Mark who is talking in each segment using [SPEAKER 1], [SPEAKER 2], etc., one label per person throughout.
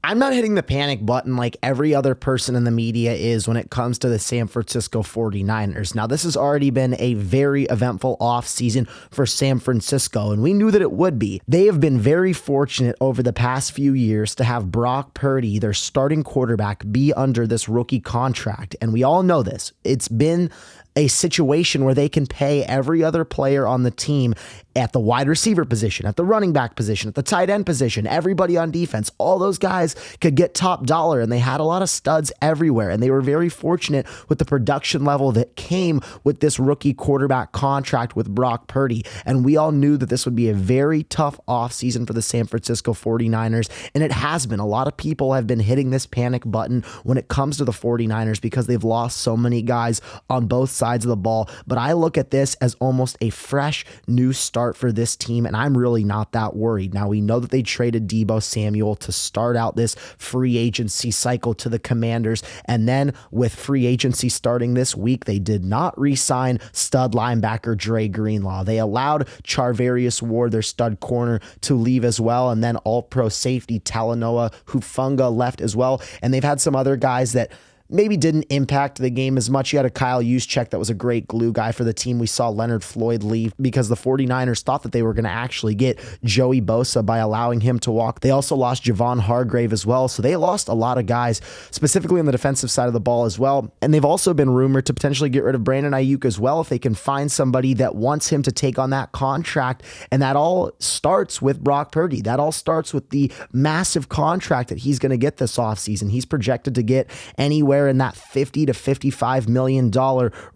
[SPEAKER 1] I'm not hitting the panic button like every other person in the media is when it comes to the San Francisco 49ers. Now, this has already been a very eventful offseason for San Francisco, and we knew that it would be. They have been very fortunate over the past few years to have Brock Purdy, their starting quarterback, be under this rookie contract. And we all know this. It's been a situation where they can pay every other player on the team at the wide receiver position, at the running back position, at the tight end position, everybody on defense. All those guys could get top dollar, and they had a lot of studs everywhere. And they were very fortunate with the production level that came with this rookie quarterback contract with Brock Purdy. And we all knew that this would be a very tough offseason for the San Francisco 49ers. And it has been. A lot of people have been hitting this panic button when it comes to the 49ers because they've lost so many guys on both sides of the ball. But I look at this as almost a fresh new start for this team, and I'm really not that worried. Now, we know that they traded Deebo Samuel to start out this free agency cycle to the Commanders, and then with free agency starting this week, they did not re-sign stud linebacker Dre Greenlaw. They allowed Charvarius Ward, their stud corner, to leave as well, and then all-pro safety Talanoa Hufanga left as well, and they've had some other guys that maybe didn't impact the game as much. You had a Kyle Juszczyk that was a great glue guy for the team. We saw Leonard Floyd leave because the 49ers thought that they were going to actually get Joey Bosa by allowing him to walk. They also lost Javon Hargrave as well. So they lost a lot of guys, specifically on the defensive side of the ball as well. And they've also been rumored to potentially get rid of Brandon Ayuk as well if they can find somebody that wants him to take on that contract. And that all starts with Brock Purdy. That all starts with the massive contract that he's going to get this offseason. He's projected to get anywhere in that $50 to $55 million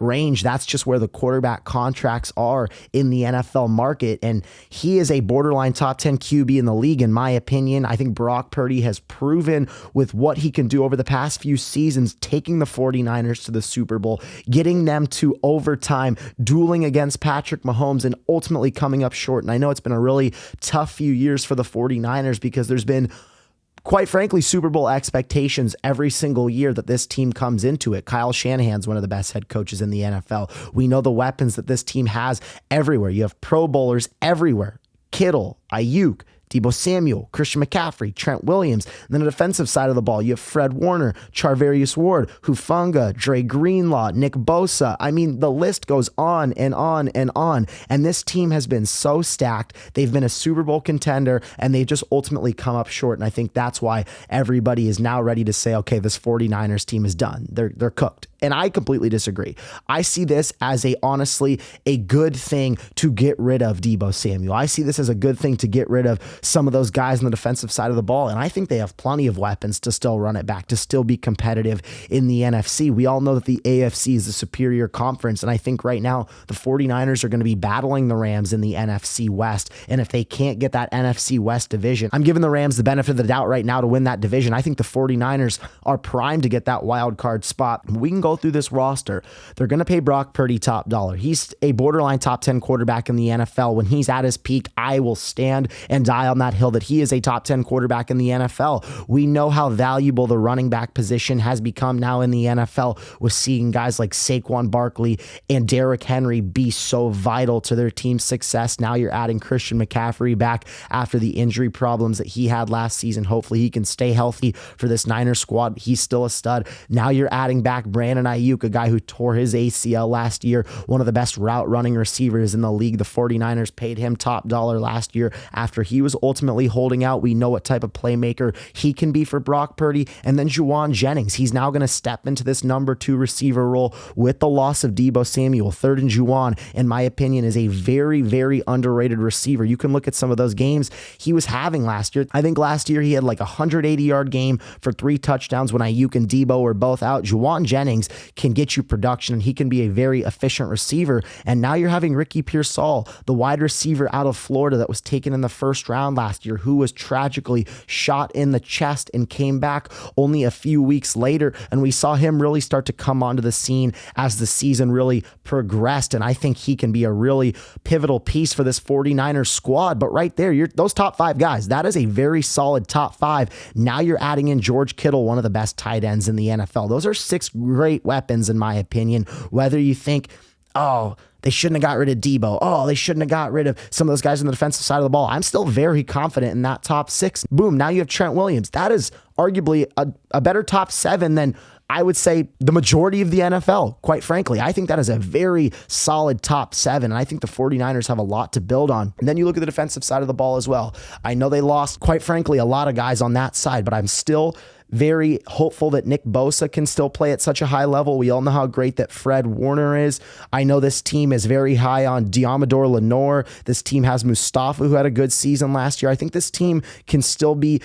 [SPEAKER 1] range. That's just where the quarterback contracts are in the NFL market. And he is a borderline top 10 QB in the league, in my opinion. I think Brock Purdy has proven with what he can do over the past few seasons, taking the 49ers to the Super Bowl, getting them to overtime, dueling against Patrick Mahomes, and ultimately coming up short. And I know it's been a really tough few years for the 49ers because there's been, quite frankly, Super Bowl expectations every single year that this team comes into it. Kyle Shanahan's one of the best head coaches in the NFL. We know the weapons that this team has everywhere. You have Pro Bowlers everywhere. Kittle, Ayuk, Deebo Samuel, Christian McCaffrey, Trent Williams. And then on the defensive side of the ball, you have Fred Warner, Charvarius Ward, Hufanga, Dre Greenlaw, Nick Bosa. I mean, the list goes on and on and on. And this team has been so stacked. They've been a Super Bowl contender, and they just ultimately come up short. And I think that's why everybody is now ready to say, okay, this 49ers team is done. They're cooked. And I completely disagree. I see this as honestly a good thing to get rid of Deebo Samuel. I see this as a good thing to get rid of some of those guys on the defensive side of the ball. And I think they have plenty of weapons to still run it back, to still be competitive in the NFC. We all know that the AFC is the superior conference. And I think right now the 49ers are going to be battling the Rams in the NFC West. And if they can't get that NFC West division, I'm giving the Rams the benefit of the doubt right now to win that division. I think the 49ers are primed to get that wild card spot. We can go through this roster. They're going to pay Brock Purdy top dollar. He's a borderline top 10 quarterback in the NFL. When he's at his peak, I will stand and die on that hill that he is a top 10 quarterback in the NFL. We know how valuable the running back position has become now in the NFL, with seeing guys like Saquon Barkley and Derrick Henry be so vital to their team's success. Now you're adding Christian McCaffrey back after the injury problems that he had last season. Hopefully he can stay healthy for this Niners squad. He's still a stud. Now you're adding back Brandon Ayuk, a guy who tore his ACL last year, one of the best route running receivers in the league. The 49ers paid him top dollar last year after he was ultimately holding out. We know what type of playmaker he can be for Brock Purdy. And then Juwan Jennings, he's now going to step into this number 2 receiver role with the loss of Deebo Samuel. Third and Juwan, in my opinion, is a very, very underrated receiver. You can look at some of those games he was having last year. I think last year he had like a 180-yard game for 3 touchdowns when Ayuk and Deebo were both out. Juwan Jennings can get you production, and he can be a very efficient receiver. And now you're having Ricky Pearsall, the wide receiver out of Florida that was taken in the first round last year, who was tragically shot in the chest and came back only a few weeks later. And we saw him really start to come onto the scene as the season really progressed. And I think he can be a really pivotal piece for this 49ers squad. But right there, those top 5 guys, that is a very solid top 5. Now you're adding in George Kittle, one of the best tight ends in the NFL. Those are 6 great weapons, in my opinion. Whether you think, oh, they shouldn't have got rid of Debo. Oh, they shouldn't have got rid of some of those guys on the defensive side of the ball. I'm still very confident in that top 6. Boom, now you have Trent Williams. That is arguably a better top 7 than I would say the majority of the NFL, quite frankly. I think that is a very solid top 7, and I think the 49ers have a lot to build on. And then you look at the defensive side of the ball as well. I know they lost, quite frankly, a lot of guys on that side, but I'm still very hopeful that Nick Bosa can still play at such a high level. We all know how great that Fred Warner is. I know this team is very high on Diamador Lenore. This team has Mustafa, who had a good season last year. I think this team can still be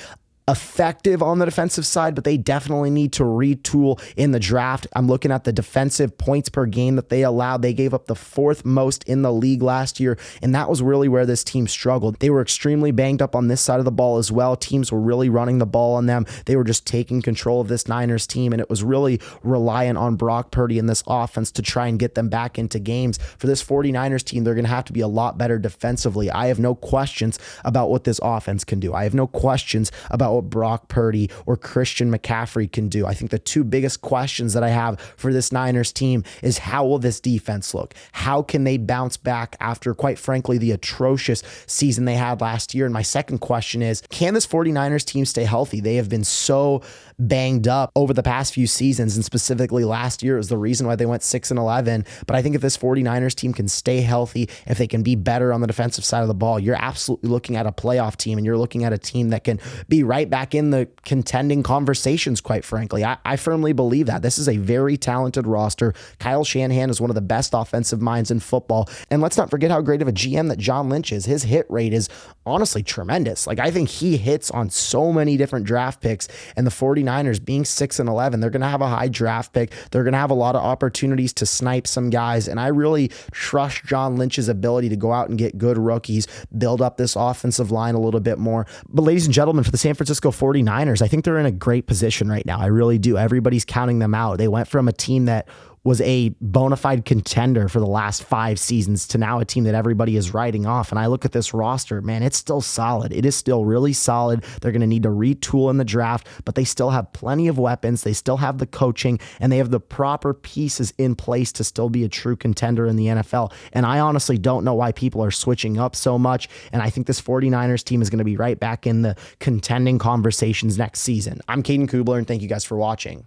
[SPEAKER 1] effective on the defensive side, but they definitely need to retool in the draft. I'm looking at the defensive points per game that they allowed. They gave up the 4th most in the league last year, and that was really where this team struggled. They were extremely banged up on this side of the ball as well. Teams were really running the ball on them. They were just taking control of this Niners team, and it was really reliant on Brock Purdy and this offense to try and get them back into games. For this 49ers team, they're going to have to be a lot better defensively. I have no questions about what this offense can do. I have no questions about what Brock Purdy or Christian McCaffrey can do. I think the 2 biggest questions that I have for this Niners team is how will this defense look? How can they bounce back after, quite frankly, the atrocious season they had last year? And my second question is, can this 49ers team stay healthy? They have been so banged up over the past few seasons, and specifically last year is the reason why they went 6-11. But I think if this 49ers team can stay healthy, if they can be better on the defensive side of the ball, you're absolutely looking at a playoff team, and you're looking at a team that can be right back in the contending conversations, quite frankly. I firmly believe that. This is a very talented roster. Kyle Shanahan is one of the best offensive minds in football. And let's not forget how great of a GM that John Lynch is. His hit rate is honestly tremendous. Like, I think he hits on so many different draft picks, and the 49ers being 6-11, they're going to have a high draft pick. They're going to have a lot of opportunities to snipe some guys, and I really trust John Lynch's ability to go out and get good rookies, build up this offensive line a little bit more. But ladies and gentlemen, for the San Francisco 49ers, I think they're in a great position right now. I really do. Everybody's counting them out. They went from a team that was a bona fide contender for the last 5 seasons to now a team that everybody is writing off. And I look at this roster, man, it's still solid. It is still really solid. They're going to need to retool in the draft, but they still have plenty of weapons. They still have the coaching, and they have the proper pieces in place to still be a true contender in the NFL. And I honestly don't know why people are switching up so much. And I think this 49ers team is going to be right back in the contending conversations next season. I'm Caden Kubler, and thank you guys for watching.